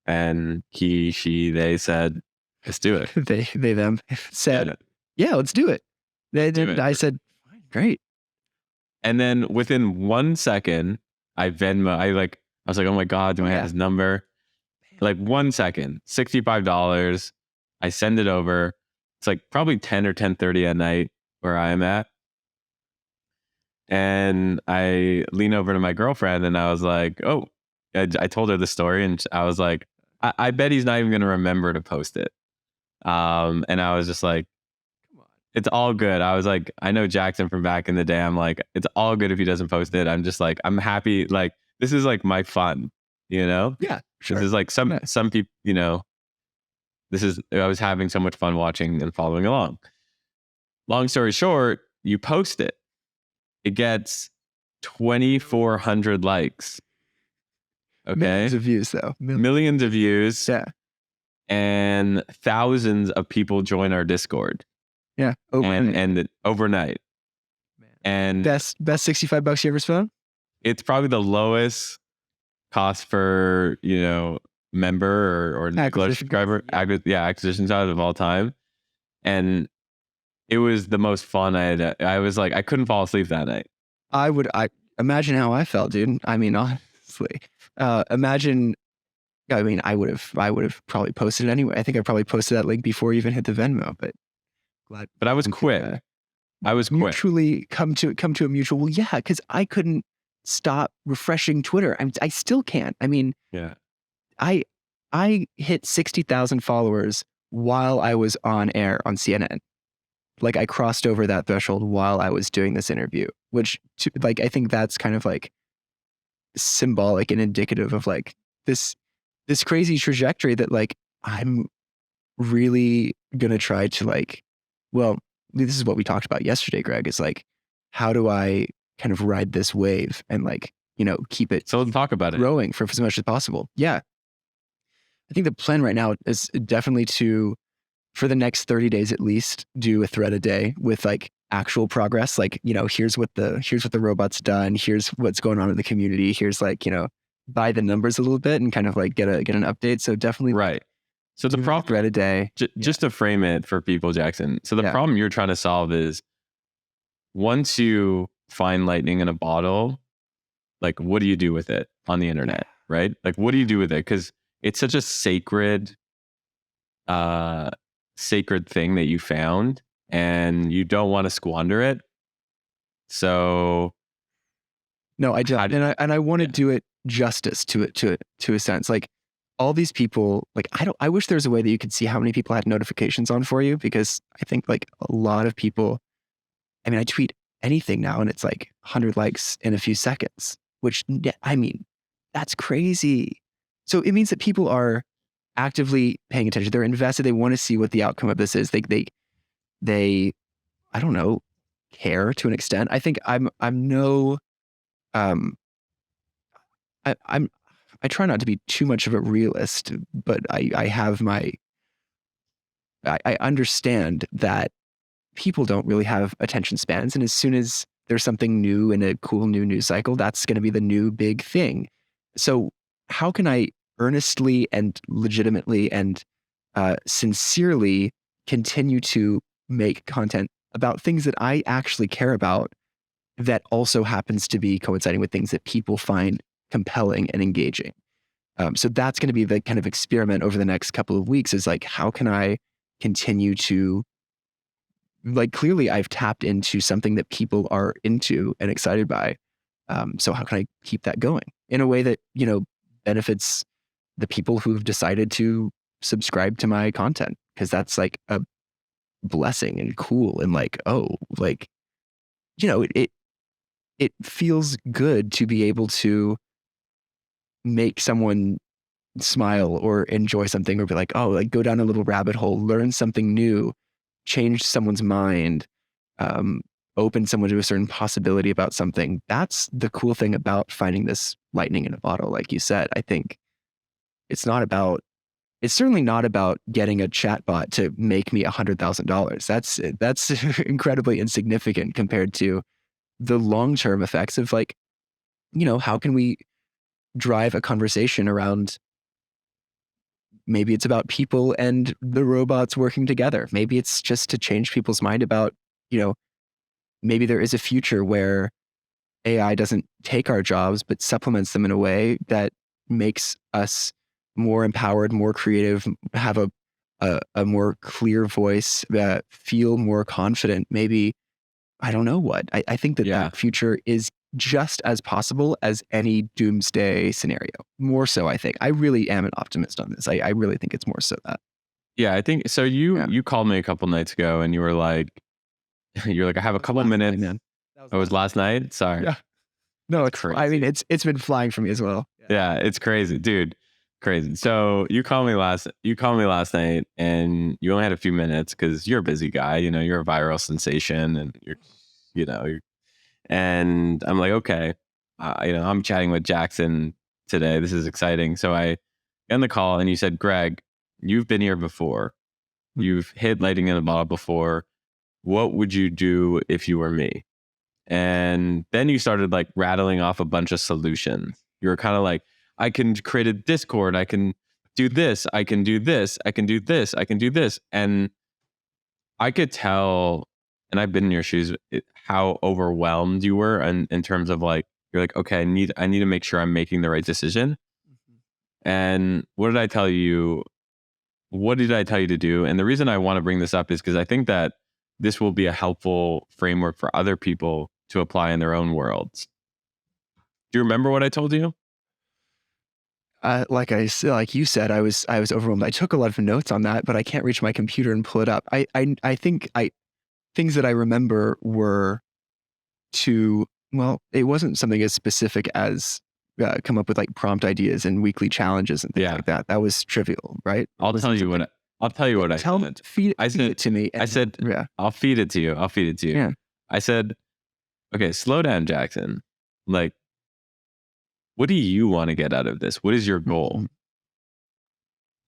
And he, she, they said, let's do it. They them said, yeah, let's do it. I said, great. And then within 1 second, I was like, oh my God, do I have his number? Like 1 second, $65. I send it over. It's like probably 10 or 10:30 at night where I am at. And I lean over to my girlfriend and I was like, oh, I told her the story and I was like, I bet he's not even going to remember to post it. And I was just like, it's all good. I was like, I know Jackson from back in the day. I'm like, it's all good if he doesn't post it. I'm just like, I'm happy. Like, this is like my fun, you know? Yeah, sure. This is like some people, you know, I was having so much fun watching and following along. Long story short, you post it. It gets 2,400 likes. Okay. Millions of views though. Millions of views. Yeah. And thousands of people join our Discord. Yeah. Overnight. And overnight. Man. And best $65 you ever spent? It's probably the lowest cost per, you know, member or subscriber acquisition size of all time. And it was the most fun I was like, I couldn't fall asleep that night. I imagine how I felt, dude. I mean, honestly, imagine. I mean, I would have probably posted it anyway. I think I probably posted that link before you even hit the Venmo. But glad. But I was quick. I was quick. Mutually come to a mutual. Well, yeah, because I couldn't stop refreshing Twitter. I still can't. I mean, yeah. I hit 60,000 followers while I was on air on CNN. Like I crossed over that threshold while I was doing this interview, which like I think that's kind of like symbolic and indicative of like this crazy trajectory that like I'm really gonna try to like, well, this is what we talked about yesterday, Greg. Is like, how do I kind of ride this wave and like, you know, keep it so talk about growing for as much as possible. Yeah. I think the plan right now is definitely to, for the next 30 days at least, do a thread a day with like actual progress. Like, you know, here's what the robot's done. Here's what's going on in the community. Here's like, you know, by the numbers a little bit and kind of like get an update. So definitely right. So the problem thread a day. Just to frame it for people, Jackson. So the problem you're trying to solve is once you find lightning in a bottle, like what do you do with it on the internet, right? Like what do you do with it? Because it's such a sacred thing that you found and you don't want to squander it. So no, I just I want to do it justice to a sense. Like all these people, like I wish there was a way that you could see how many people had notifications on for you, because I think like a lot of people, I mean, I tweet anything now and it's like 100 likes in a few seconds, which I mean, that's crazy. So it means that people are actively paying attention. They're invested. They want to see what the outcome of this is. They I don't know, care to an extent. I think I try not to be too much of a realist, but I understand that people don't really have attention spans. And as soon as there's something new in a cool new news cycle, that's going to be the new big thing. So how can I earnestly and legitimately and sincerely continue to make content about things that I actually care about, that also happens to be coinciding with things that people find compelling and engaging? So that's going to be the kind of experiment over the next couple of weeks, is like, how can I continue to, like, clearly I've tapped into something that people are into and excited by. So how can I keep that going in a way that, you know, benefits the people who've decided to subscribe to my content? Because that's like a blessing and cool and like, oh, like, you know, it feels good to be able to make someone smile or enjoy something, or be like, oh, like go down a little rabbit hole, learn something new, change someone's mind, open someone to a certain possibility about something. That's the cool thing about finding this lightning in a bottle. Like you said, I think it's certainly not about getting a chatbot to make me $100,000. That's incredibly insignificant compared to the long-term effects of like, how can we drive a conversation around, maybe it's about people and the robots working together. Maybe it's just to change people's mind about, maybe there is a future where AI doesn't take our jobs, but supplements them in a way that makes us more empowered, more creative, have a more clear voice, feel more confident. Maybe, I don't know what. I think that future is just as possible as any doomsday scenario. More so, I think. I really am an optimist on this. I really think it's more so that. Yeah, I think so. You called me a couple nights ago and you were like, I have a couple minutes. Man. It was last night. Sorry. Yeah. No, it's crazy. I mean, it's been flying for me as well. Yeah, it's crazy, dude. Crazy. So you called me last night and you only had a few minutes because you're a busy guy. You're a viral sensation and and I'm like, okay, I'm chatting with Jackson today. This is exciting. So I end the call and you said, Greg, you've been here before. You've hit lightning in a bottle before. What would you do if you were me? And then you started like rattling off a bunch of solutions. You were kind of like, I can create a Discord. I can do this. I can do this. I can do this. I can do this. And I could tell, and I've been in your shoes, how overwhelmed you were in terms of like, you're like, okay, I need to make sure I'm making the right decision. And what did I tell you? What did I tell you to do? And the reason I want to bring this up is because I think that this will be a helpful framework for other people to apply in their own worlds. Do you remember what I told you? Like you said, I was overwhelmed. I took a lot of notes on that, but I can't reach my computer and pull it up. I think things that I remember were it wasn't something as specific as come up with like prompt ideas and weekly challenges and things like that. That was trivial, right? I'll tell you what I said. Feed it to me. I said, I'll feed it to you. Yeah. I said, okay, slow down, Jackson. Like, what do you want to get out of this? What is your goal?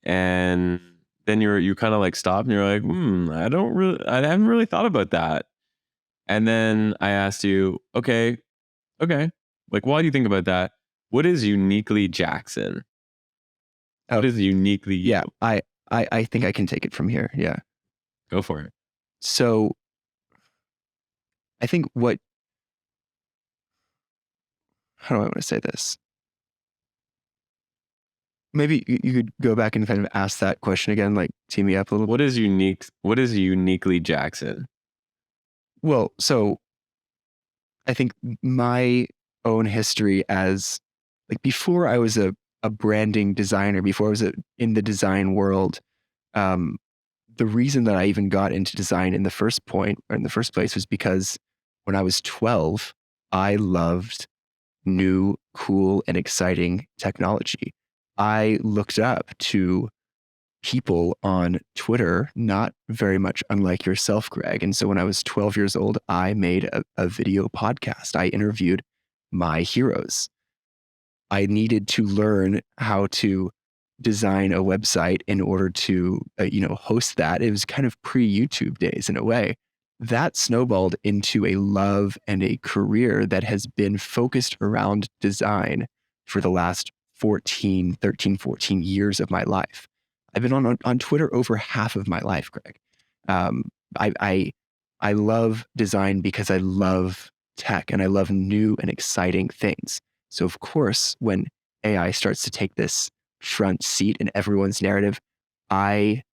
And then you kind of like stopped and you're like, I haven't really thought about that. And then I asked you, okay. Like, while you think about that, what is uniquely Jackson? What is uniquely you? Yeah, I think I can take it from here. Yeah. Go for it. So I think how do I want to say this? Maybe you could go back and kind of ask that question again, like tee me up a little bit. What is uniquely Jackson? Well, so I think my own history as like before I was a branding designer, before I was in the design world, the reason that I even got into design in the first place was because when I was 12, I loved new, cool, and exciting technology. I looked up to people on Twitter, not very much unlike yourself, Greg. And so when I was 12 years old, I made a video podcast. I interviewed my heroes. I needed to learn how to design a website in order to, host that. It was kind of pre-YouTube days in a way. That snowballed into a love and a career that has been focused around design for the last 13, 14 years of my life. I've been on Twitter over half of my life, Greg. I love design because I love tech and I love new and exciting things. So of course, when AI starts to take this front seat in everyone's narrative, I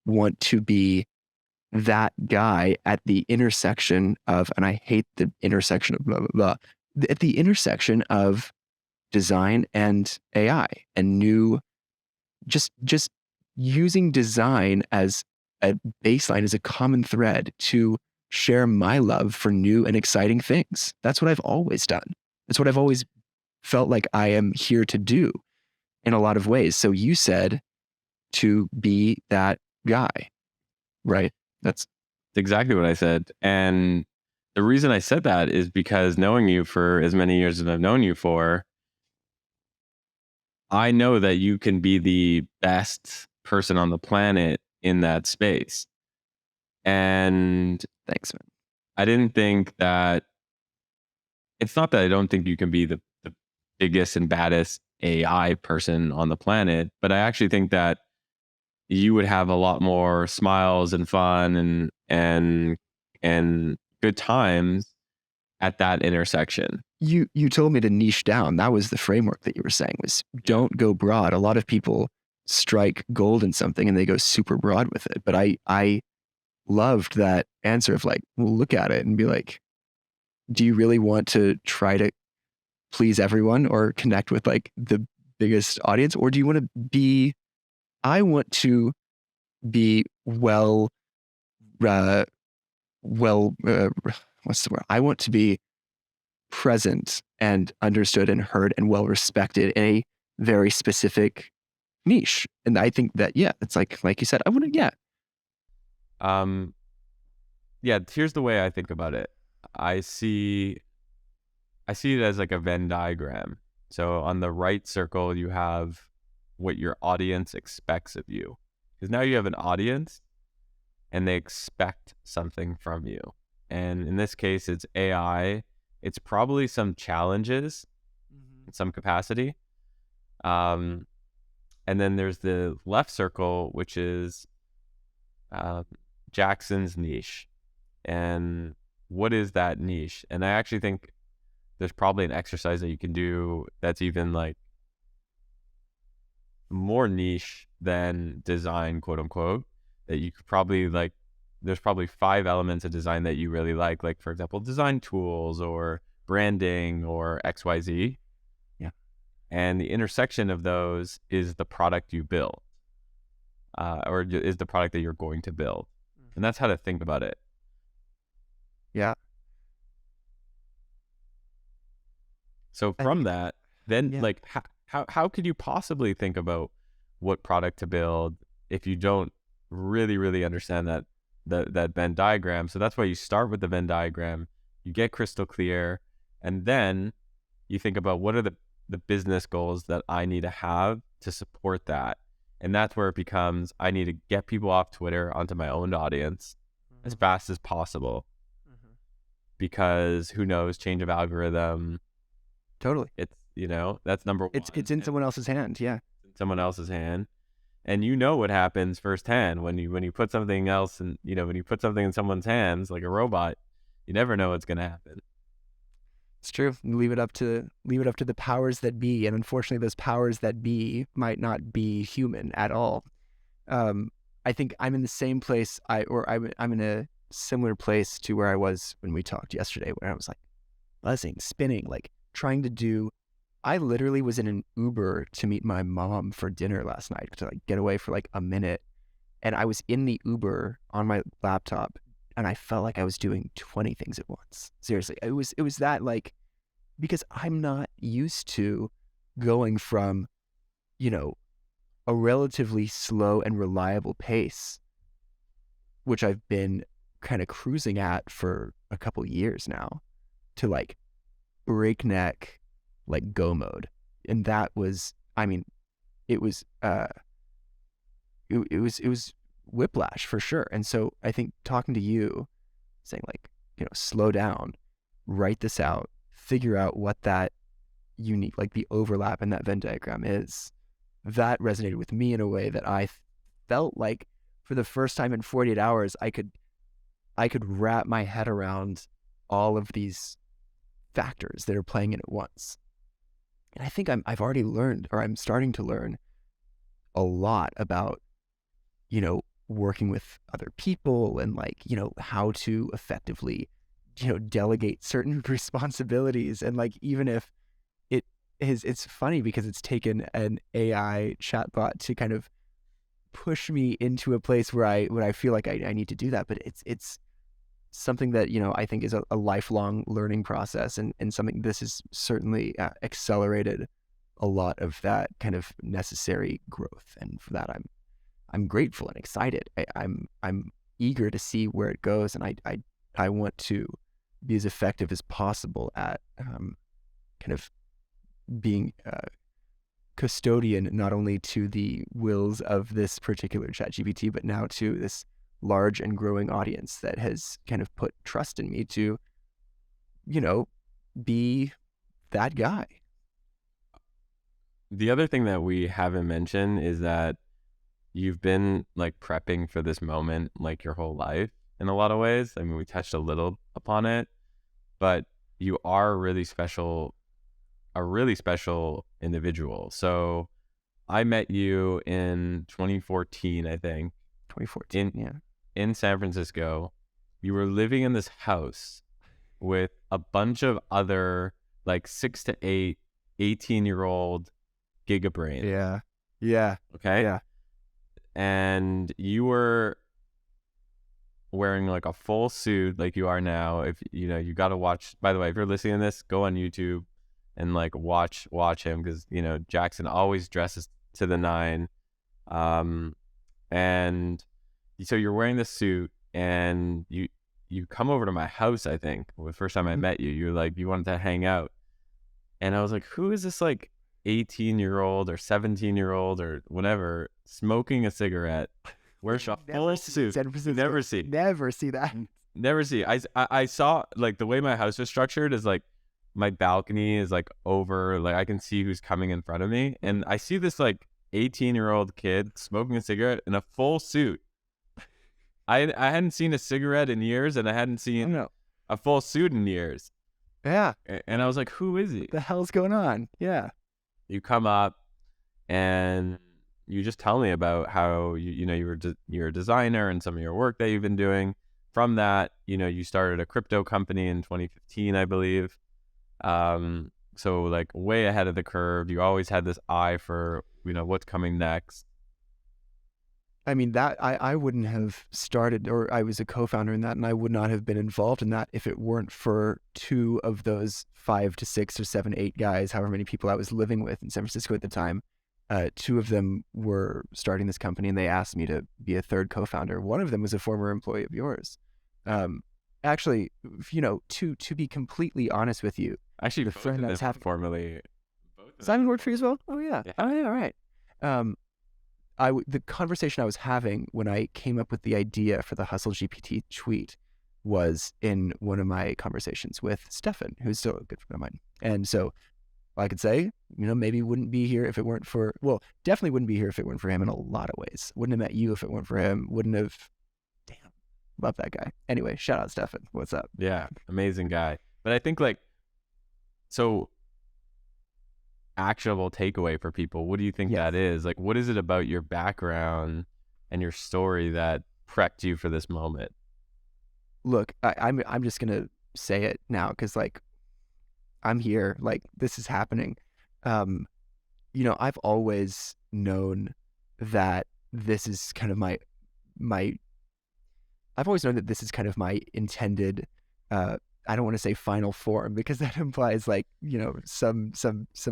want to be that guy at the intersection of, and I hate the intersection of blah, blah, blah, at the intersection of design and AI and new, just using design as a baseline, as a common thread to share my love for new and exciting things. That's what I've always done. That's what I've always felt like I am here to do in a lot of ways. So you said to be that guy, right? That's It's exactly what I said. And the reason I said that is because knowing you for as many years as I've known you for, I know that you can be the best person on the planet in that space. And Thanks, man. I didn't think that, it's not that I don't think you can be the biggest and baddest AI person on the planet, but I actually think that you would have a lot more smiles and fun and good times at that intersection. You told me to niche down. That was the framework that you were saying, was don't go broad. A lot of people strike gold in something and they go super broad with it. But I loved that answer of like, well, look at it and be like, do you really want to try to please everyone or connect with like the biggest audience? Or do you want to be, I want to be what's the word? I want to be present and understood and heard and well respected in a very specific niche. And I think that, yeah, it's like you said, I want to, yeah. Yeah, here's the way I think about it. I see it as like a Venn diagram. So on the right circle, you have what your audience expects of you. Because now you have an audience and they expect something from you. And in this case, it's AI. It's probably some challenges in some capacity. And then there's the left circle, which is Jackson's niche. And what is that niche? And I actually think there's probably an exercise that you can do that's even like more niche than design, quote unquote, that you could probably like, there's probably 5 elements of design that you really like for example, design tools or branding or XYZ. Yeah. And the intersection of those is the product you build, or is the product that you're going to build. And that's how to think about it. Yeah. So from that, then yeah. like how could you possibly think about what product to build if you don't really understand that Venn diagram? So that's why you start with the Venn diagram, you get crystal clear, and then you think about what are the business goals that I need to have to support that. And that's where it becomes, I need to get people off Twitter onto my own audience as fast as possible. Because who knows, change of algorithm. Totally. It's, that's number one. It's in someone else's hand. Yeah. Someone else's hand. And you know what happens firsthand when you put something else in, when you put something in someone's hands, like a robot, you never know what's going to happen. It's true. Leave it up to the powers that be. And unfortunately, those powers that be might not be human at all. I think I'm in the same place I'm in a similar place to where I was when we talked yesterday, where I was like buzzing, spinning, like trying to do. I literally was in an Uber to meet my mom for dinner last night to like get away for like a minute. And I was in the Uber on my laptop and I felt like I was doing 20 things at once. Seriously. It was that like, because I'm not used to going from, a relatively slow and reliable pace, which I've been kind of cruising at for a couple years now, to like breakneck, like go mode. And that was, it was whiplash for sure. And so I think talking to you, saying like, slow down, write this out, figure out what that unique, like the overlap in that Venn diagram is, that resonated with me in a way that I felt like for the first time in 48 hours, I could wrap my head around all of these factors that are playing in at once. And I think I've already learned, or I'm starting to learn a lot about, working with other people and like, how to effectively, delegate certain responsibilities. And like, even if it's funny because it's taken an AI chatbot to kind of push me into a place where I feel like I need to do that. But it's something that, I think is a lifelong learning process, and something this has certainly accelerated a lot of that kind of necessary growth. And for that, I'm grateful and excited. I'm eager to see where it goes, and I want to be as effective as possible at kind of being custodian not only to the wills of this particular ChatGPT, but now to this large and growing audience that has kind of put trust in me to, be that guy. The other thing that we haven't mentioned is that you've been like prepping for this moment like your whole life in a lot of ways. I mean, we touched a little upon it, but you are a really special individual. So I met you in 2014, I think. 2014, in San Francisco. You were living in this house with a bunch of other like 6 to 8, 18-year-old gigabrains. Yeah. Okay. Yeah. And you were wearing like a full suit like you are now. If you got to watch, by the way, if you're listening to this, go on YouTube and like watch him, because Jackson always dresses to the nine. And so you're wearing this suit, and you come over to my house. I think the first time I met you, you're like, you wanted to hang out, and I was like, who is this like 18-year-old or 17-year-old or whatever smoking a cigarette? Where's a full suit? Never see that. Never see. I saw like the way my house is structured is like my balcony is like over, like I can see who's coming in front of me, and I see this like 18-year-old kid smoking a cigarette in a full suit. I hadn't seen a cigarette in years, and I hadn't seen a full suit in years. Yeah. And I was like, who is he? The hell's going on? Yeah. You come up and you just tell me about how you're a designer and some of your work that you've been doing. From that, you started a crypto company in 2015, I believe. So like way ahead of the curve. You always had this eye for, what's coming next. I mean, that I wouldn't have started, or I was a co-founder in that, and I would not have been involved in that if it weren't for 2 of those 5 to 6 or 7, 8 guys, however many people I was living with in San Francisco at the time. 2 of them were starting this company, and they asked me to be a third co-founder. One of them was a former employee of yours. Actually, to be completely honest with you, actually, the friend that's formerly. Simon worked for you as well? Oh yeah. Yeah. Oh yeah. All right. The conversation I was having when I came up with the idea for the HustleGPT tweet was in one of my conversations with Stefan, who's still a good friend of mine. And so I could say, maybe wouldn't be here if it weren't for, definitely wouldn't be here if it weren't for him in a lot of ways. Wouldn't have met you if it weren't for him. Wouldn't have, love that guy. Anyway, shout out Stefan. What's up? Yeah, amazing guy. But I think so actionable takeaway for people, what do you think that is? Like, what is it about your background and your story that prepped you for this moment? Look, I'm just gonna say it now because I'm here, this is happening. I've always known that this is kind of I've always known that this is kind of my intended, I don't want to say final form, because that implies some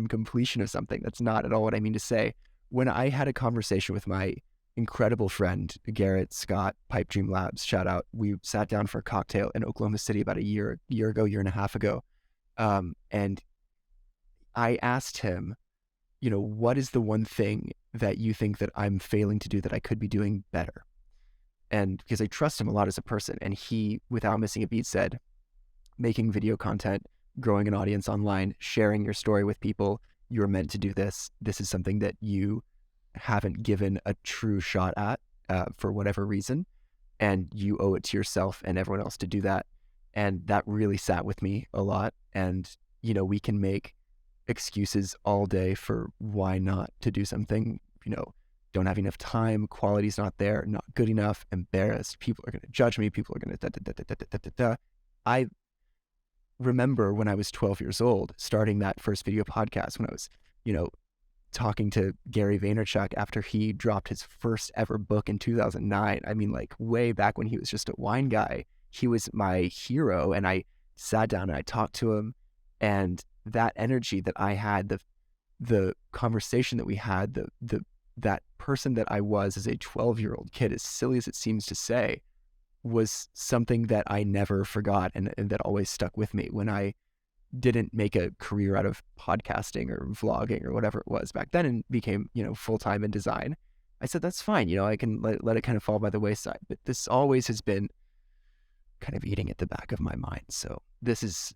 completion of something. That's not at all what I mean to say. When I had a conversation with my incredible friend, Garrett Scott, Pipe Dream Labs, shout out, we sat down for a cocktail in Oklahoma City about a year and a half ago. And I asked him, what is the one thing that you think that I'm failing to do that I could be doing better? And because I trust him a lot as a person, and he, without missing a beat, said, making video content, growing an audience online, sharing your story with people. You're meant to do this. This is something that you haven't given a true shot at for whatever reason. And you owe it to yourself and everyone else to do that. And that really sat with me a lot. And, we can make excuses all day for why not to do something, don't have enough time, quality's not there, not good enough, embarrassed, people are going to judge me, people are going to I remember when I was 12 years old, starting that first video podcast, when I was, talking to Gary Vaynerchuk after he dropped his first ever book in 2009. I mean, way back when he was just a wine guy, he was my hero. And I sat down and I talked to him, and that energy that I had, the conversation that we had, that person that I was as a 12-year-old kid, as silly as it seems to say, was something that I never forgot and that always stuck with me. When I didn't make a career out of podcasting or vlogging or whatever it was back then and became, full-time in design, I said, that's fine. I can let it kind of fall by the wayside. But this always has been kind of eating at the back of my mind. So this is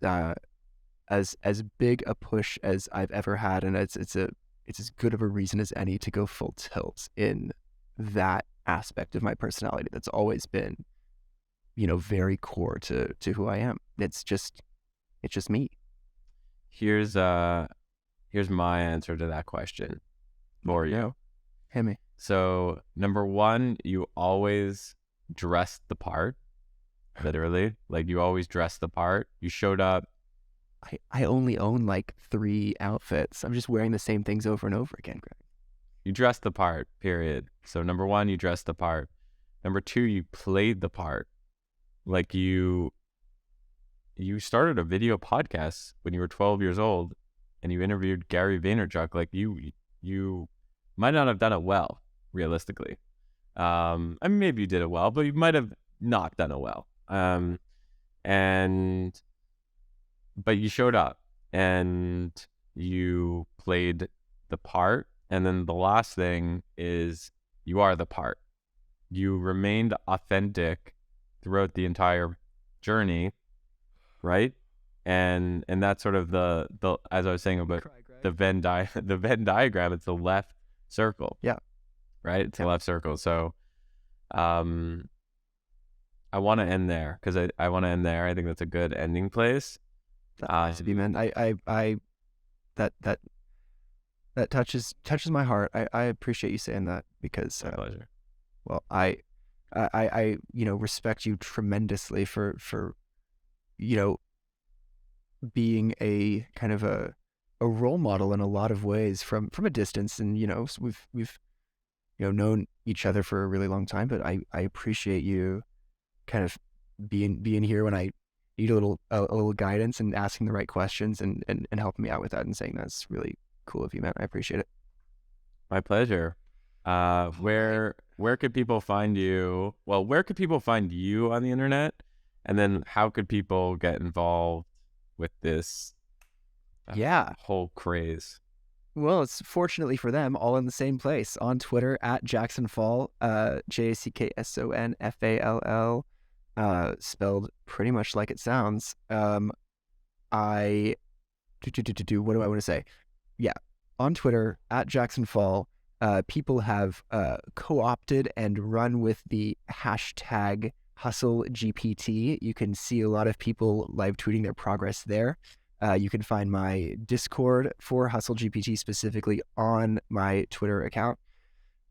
as big a push as I've ever had. And it's as good of a reason as any to go full tilt in that aspect of my personality that's always been, very core to who I am. It's just me. Here's my answer to that question for you. Hit me. So number one, you always dressed the part, literally. Like you always dressed the part. You showed up. I only own like 3 outfits. I'm just wearing the same things over and over again, Greg. You dressed the part, period. So number one, you dressed the part. Number two, you played the part. Like you started a video podcast when you were 12 years old and you interviewed Gary Vaynerchuk. Like you might not have done it well, realistically. I mean, maybe you did it well, but you might have not done it well. But you showed up and you played the part. And then the last thing is you are the part. You remained authentic throughout the entire journey, right? And that's sort of the as I was saying about the Venn diagram, it's the left circle. Yeah. Right? It's the left circle. So I want to end there because I want to end there. I think that's a good ending place. To be, man. I that touches my heart. I appreciate you saying that because My pleasure. well, I respect you tremendously for being a kind of a role model in a lot of ways from a distance. And so we've known each other for a really long time, but I appreciate you kind of being here when I need a little guidance and asking the right questions and helping me out with that and saying that's really cool of you, man. I appreciate it. My pleasure. Where could people find you? Well, where could people find you on the internet? And then how could people get involved with this whole craze? Well, it's fortunately for them all in the same place on Twitter at Jackson Fall, JacksonFall, spelled pretty much like it sounds. What do I want to say? Yeah, on Twitter at Jackson Fall, people have co-opted and run with the hashtag HustleGPT. You can see a lot of people live tweeting their progress there. You can find my Discord for HustleGPT specifically on my Twitter account.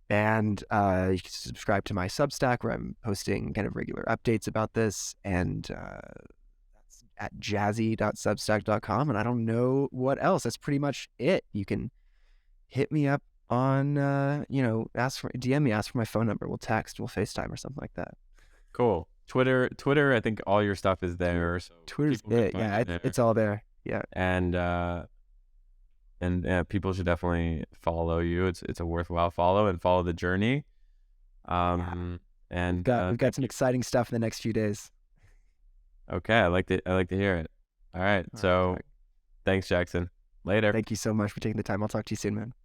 And you can subscribe to my Substack where I'm posting kind of regular updates about this. And that's at jazzy.substack.com. And I don't know what else. That's pretty much it. You can hit me up on, DM me, ask for my phone number. We'll text, we'll FaceTime or something like that. Cool. Twitter, I think all your stuff is there. So Twitter's it. Yeah, it's all there. Yeah. And people should definitely follow you. It's a worthwhile follow and follow the journey. And we've got some exciting stuff in the next few days. Okay, I like to hear it. All right. So thanks, Jackson. Later. Thank you so much for taking the time. I'll talk to you soon, man.